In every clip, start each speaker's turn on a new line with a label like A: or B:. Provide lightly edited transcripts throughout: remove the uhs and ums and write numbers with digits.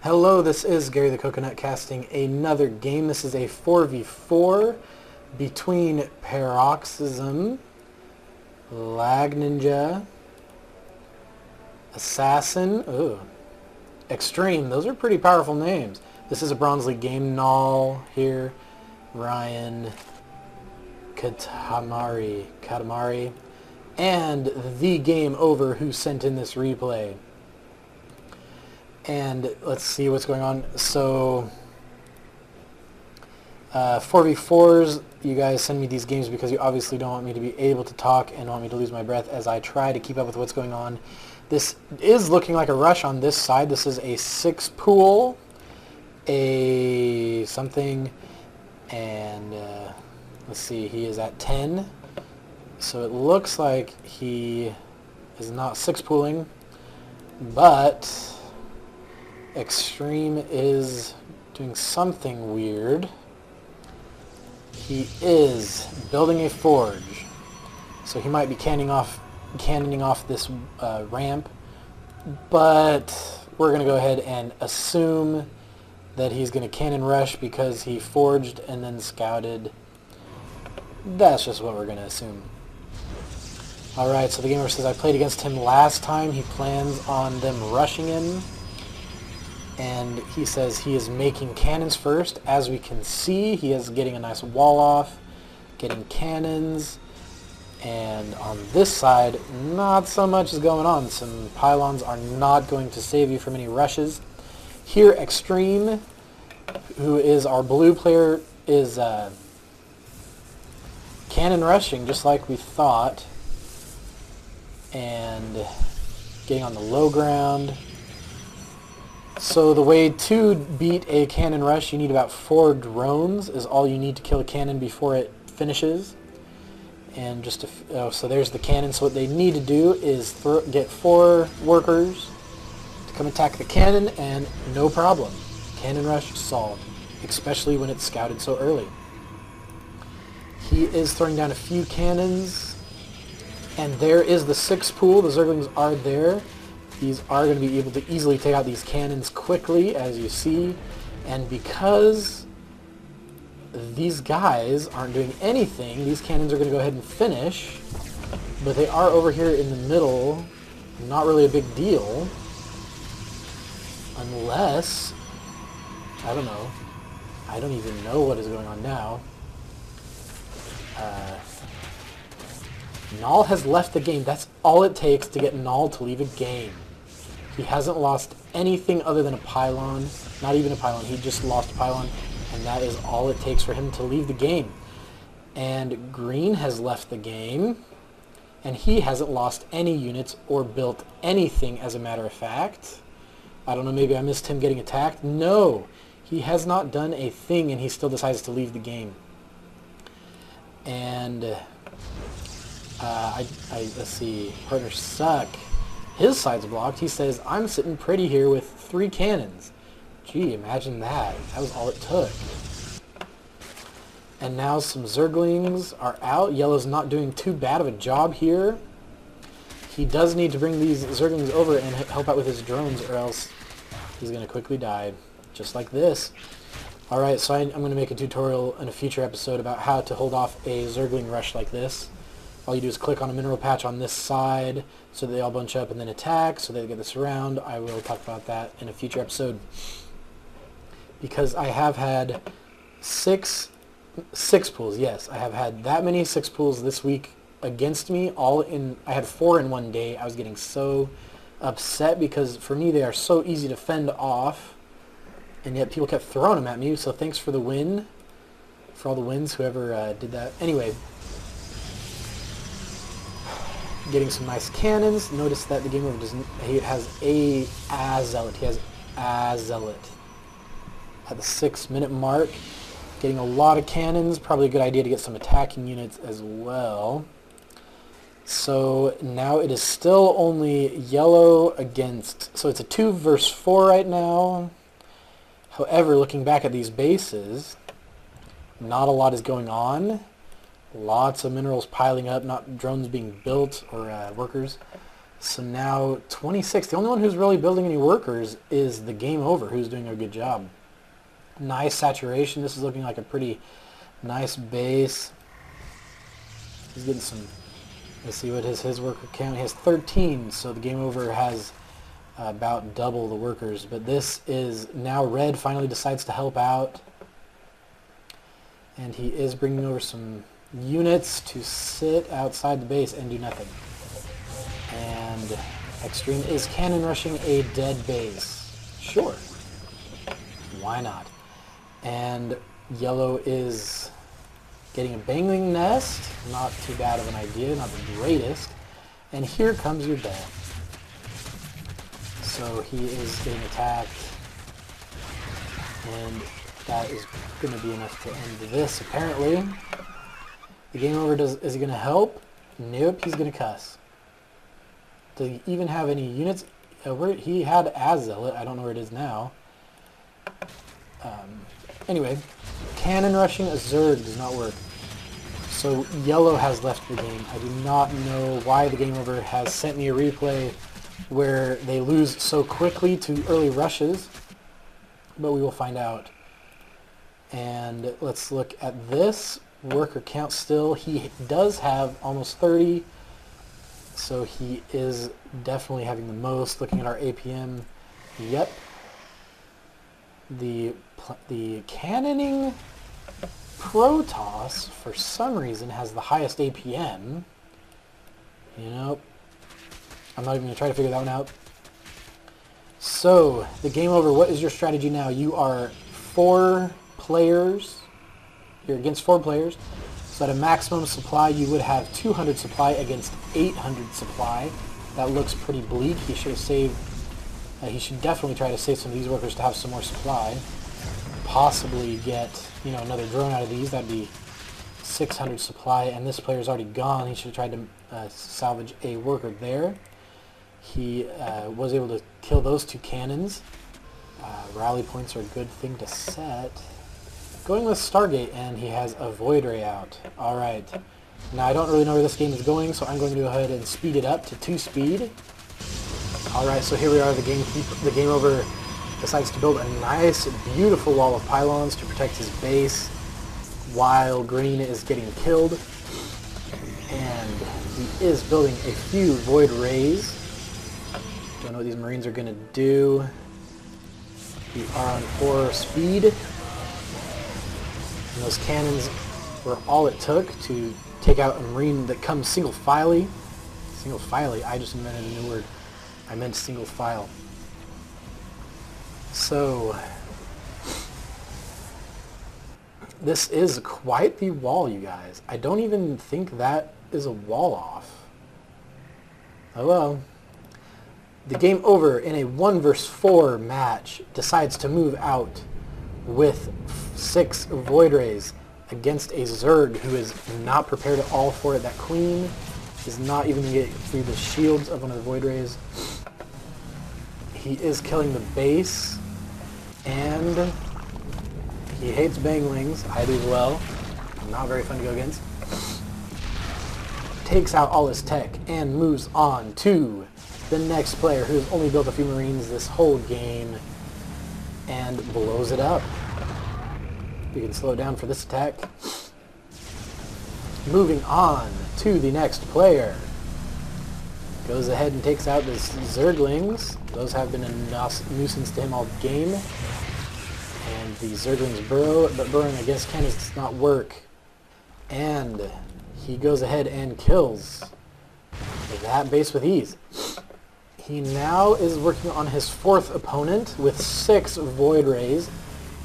A: Hello, this is Gary the Coconut casting another game. This is a 4v4 between Paroxysm, Lag Ninja, Assassin, Extreme. Those are pretty powerful names. This is a Bronze League game. Null here, Ryan, Katamari, and TheGameOver, who sent in this replay. And let's see what's going on. So 4v4s, you guys send me these games because you obviously don't want me to be able to talk and want me to lose my breath as I try to keep up with what's going on. This is looking like a rush on this side. This is a 6 pool, a something, and let's see, he is at 10. So it looks like he is not 6 pooling, but Extreme is doing something weird. He is building a forge, so he might be cannoning off this ramp, but we're going to go ahead and assume that he's going to cannon rush because he forged and then scouted. That's just what we're going to assume. Alright, so the gamer says I played against him last time. He plans on them rushing him. And he says he is making cannons first. As we can see, he is getting a nice wall off, getting cannons. And on this side, not so much is going on. Some pylons are not going to save you from any rushes. Here, Extreme, who is our blue player, is cannon rushing just like we thought. And getting on the low ground. So the way to beat a cannon rush, you need about 4 drones is all you need to kill a cannon before it finishes. And just so there's the cannon. So what they need to do is get 4 workers to come attack the cannon, and no problem. Cannon rush solved, especially when it's scouted so early. He is throwing down a few cannons, and there is the 6 pool. The Zerglings are there. These are going to be able to easily take out these cannons quickly, as you see. And because these guys aren't doing anything, these cannons are going to go ahead and finish. But they are over here in the middle. Not really a big deal. Unless, I don't know. I don't even know what is going on now. Null has left the game. That's all it takes to get Null to leave a game. He hasn't lost anything other than a pylon. Not even a pylon. He just lost a pylon, and that is all it takes for him to leave the game. And Green has left the game, and he hasn't lost any units or built anything, as a matter of fact. I don't know, maybe I missed him getting attacked. No, he has not done a thing, and he still decides to leave the game. And let's see, partners suck. His side's blocked. He says, I'm sitting pretty here with 3 cannons. Gee, imagine that. That was all it took. And now some Zerglings are out. Yellow's not doing too bad of a job here. He does need to bring these Zerglings over and help out with his drones, or else he's going to quickly die. Just like this. Alright, so I'm going to make a tutorial in a future episode about how to hold off a Zergling rush like this. All you do is click on a mineral patch on this side so that they all bunch up and then attack so they get this around. I will talk about that in a future episode. Because I have had six pools. Yes, I have had that many 6 pools this week against me. I had 4 in one day. I was getting so upset because for me they are so easy to fend off. And yet people kept throwing them at me. So thanks for the win. For all the wins, whoever did that. Anyway. Getting some nice cannons. Notice that the GameOver doesn't. He has a Zealot. He has a Zealot at the 6-minute mark. Getting a lot of cannons. Probably a good idea to get some attacking units as well. So now it is still only yellow against. So it's a 2 versus 4 right now. However, looking back at these bases, not a lot is going on. Lots of minerals piling up, not drones being built or workers. So now 26. The only one who's really building any workers is TheGameOver, who's doing a good job. Nice saturation. This is looking like a pretty nice base. He's getting some... Let's see what his worker count. He has 13, so TheGameOver has about double the workers. But this is now red finally decides to help out. And he is bringing over some units to sit outside the base and do nothing. And Extreme is cannon rushing a dead base. Sure. Why not? And yellow is getting a bangling nest. Not too bad of an idea, not the greatest. And here comes your death. So he is getting attacked. And that is going to be enough to end this, apparently. TheGameOver is he going to help? Nope, he's going to cuss. Does he even have any units? He had Azealot. I don't know where it is now. Anyway, cannon rushing a Zerg does not work. So yellow has left the game. I do not know why TheGameOver has sent me a replay where they lose so quickly to early rushes, but we will find out. And let's look at this worker count still. He does have almost 30, so he is definitely having the most. Looking at our APM, yep. The cannoning Protoss, for some reason, has the highest APM. You know, I'm not even going to try to figure that one out. So, TheGameOver, what is your strategy now? You are 4 players. You're against 4 players. So at a maximum supply, you would have 200 supply against 800 supply. That looks pretty bleak. He should have saved... he should definitely try to save some of these workers to have some more supply. Possibly get, you know, another drone out of these. That'd be 600 supply, and this player's already gone. He should have tried to salvage a worker there. He was able to kill those 2 cannons. Rally points are a good thing to set. Going with Stargate, and he has a Void Ray out. Alright. Now, I don't really know where this game is going, so I'm going to go ahead and speed it up to 2 speed. Alright, so here we are. TheGameOver decides to build a nice, beautiful wall of pylons to protect his base while green is getting killed. And he is building a few Void Rays. Don't know what these Marines are going to do. We are on 4 speed. And those cannons were all it took to take out a Marine that comes single-filey. Single-filey? I just invented a new word. I meant single file. So, this is quite the wall, you guys. I don't even think that is a wall off. Oh well. TheGameOver in a 1 vs 4 match decides to move out with 6 Void Rays against a Zerg who is not prepared at all for it. That Queen is not even going to get through the shields of one of the Void Rays. He is killing the base, and he hates banglings. I do as well. Not very fun to go against. Takes out all his tech and moves on to the next player who has only built a few Marines this whole game and blows it up. We can slow it down for this attack. Moving on to the next player. Goes ahead and takes out the Zerglings. Those have been a nuisance to him all game. And the Zerglings burrow, but burrowing against cannons does not work. And he goes ahead and kills that base with ease. He now is working on his 4th opponent with 6 Void Rays.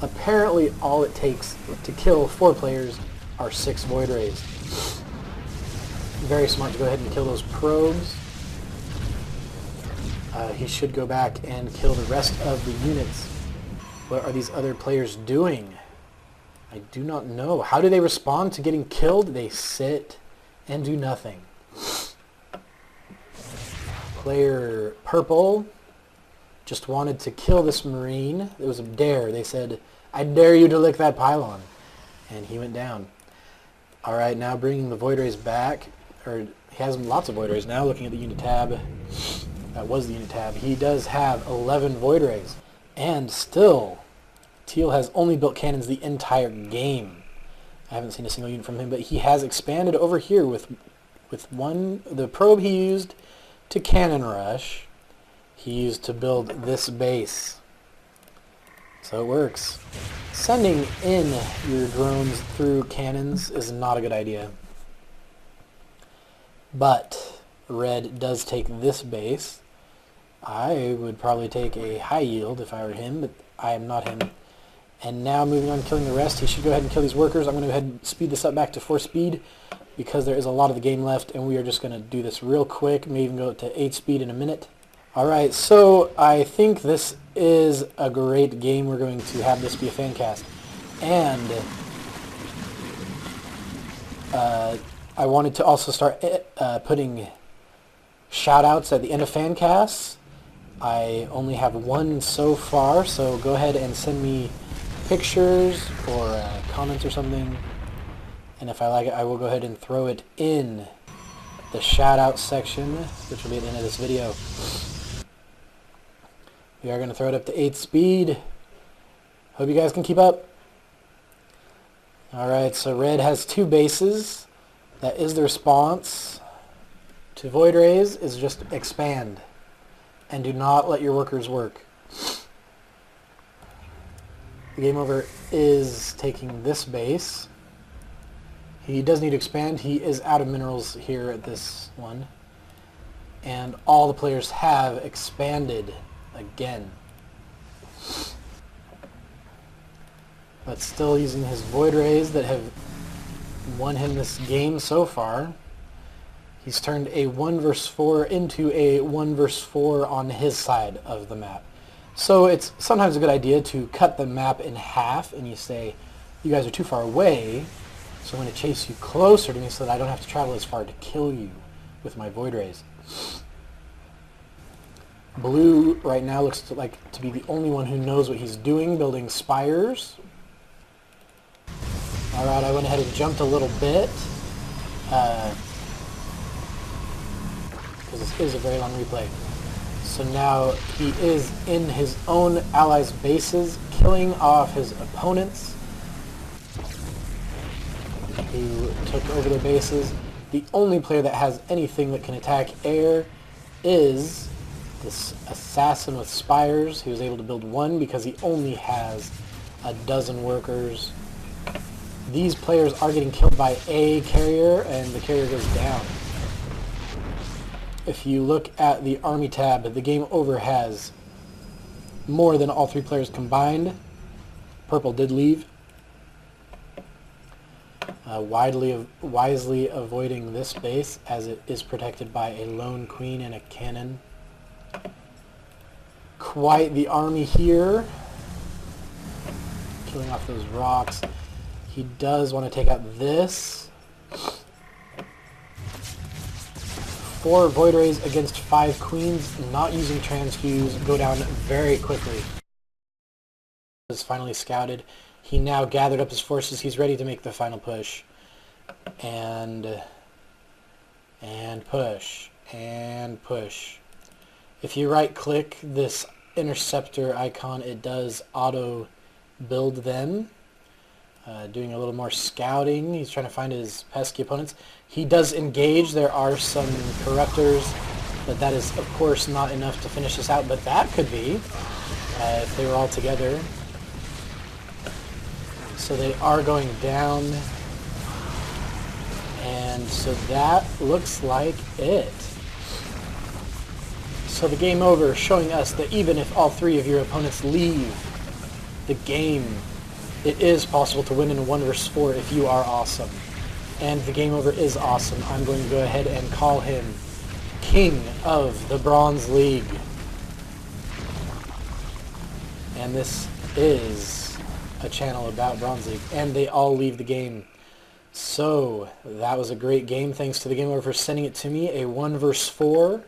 A: Apparently all it takes to kill 4 players are 6 Void Rays. Very smart to go ahead and kill those probes. He should go back and kill the rest of the units. What are these other players doing? I do not know. How do they respond to getting killed? They sit and do nothing. Player purple just wanted to kill this Marine. It was a dare. They said, "I dare you to lick that pylon." And he went down. Alright, now bringing the Void Rays back. Or He has lots of Void Rays now. Looking at the unit tab, that was the unit tab. He does have 11 Void Rays. And still, Teal has only built cannons the entire game. I haven't seen a single unit from him, but he has expanded over here with the probe he used to cannon rush. He used to build this base. So it works. Sending in your drones through cannons is not a good idea. But red does take this base. I would probably take a high yield if I were him, but I am not him. And now moving on, killing the rest. He should go ahead and kill these workers. I'm going to go ahead and speed this up back to 4 speed because there is a lot of the game left, and we are just going to do this real quick. Maybe even go to 8 speed in a minute. Alright, so I think this is a great game. We're going to have this be a fan cast. And I wanted to also start putting shout-outs at the end of fan casts. I only have one so far, so go ahead and send me pictures or comments or something. And if I like it, I will go ahead and throw it in the shout-out section, which will be at the end of this video. We are going to throw it up to 8 speed. Hope you guys can keep up. Alright, so red has 2 bases. That is the response to Void Rays, is just expand. And do not let your workers work. The Game Over is taking this base. He does need to expand. He is out of minerals here at this one. And all the players have expanded again. But still using his Void Rays that have won him this game so far. He's turned a 1 versus 4 into a 1 versus 4 on his side of the map. So it's sometimes a good idea to cut the map in half and you say, you guys are too far away, so I'm going to chase you closer to me so that I don't have to travel as far to kill you with my Void Rays. Blue right now looks like to be the only one who knows what he's doing, building spires. Alright, I went ahead and jumped a little bit. Because this is a very long replay. So now he is in his own allies' bases, killing off his opponents who took over their bases. The only player that has anything that can attack air is this assassin with spires. He was able to build 1 because he only has a dozen workers. These players are getting killed by a carrier, and the carrier goes down. If you look at the army tab, the Game Over has more than all 3 players combined. Purple did leave. Wisely avoiding this base as it is protected by a lone queen and a cannon. Quite the army here. Killing off those rocks. He does want to take out this. 4 Void Rays against 5 Queens, not using transfuse, go down very quickly. Is finally scouted. He now gathered up his forces. He's ready to make the final push. And push. And push. If you right click this interceptor icon, it does auto build them. Doing a little more scouting. He's trying to find his pesky opponents. He does engage. There are some corruptors, but that is, of course, not enough to finish this out. But that could be, if they were all together. So they are going down. And so that looks like it. So the Game Over showing us that even if all 3 of your opponents leave the game, it is possible to win in a 1 versus 4 if you are awesome. And the Game Over is awesome. I'm going to go ahead and call him King of the Bronze League. And this is a channel about Bronze League. And they all leave the game. So, that was a great game. Thanks to the Game Over for sending it to me. A 1 versus 4.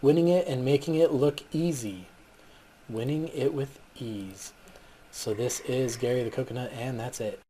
A: Winning it and making it look easy. Winning it with ease. So this is Gary the Coconut, and that's it.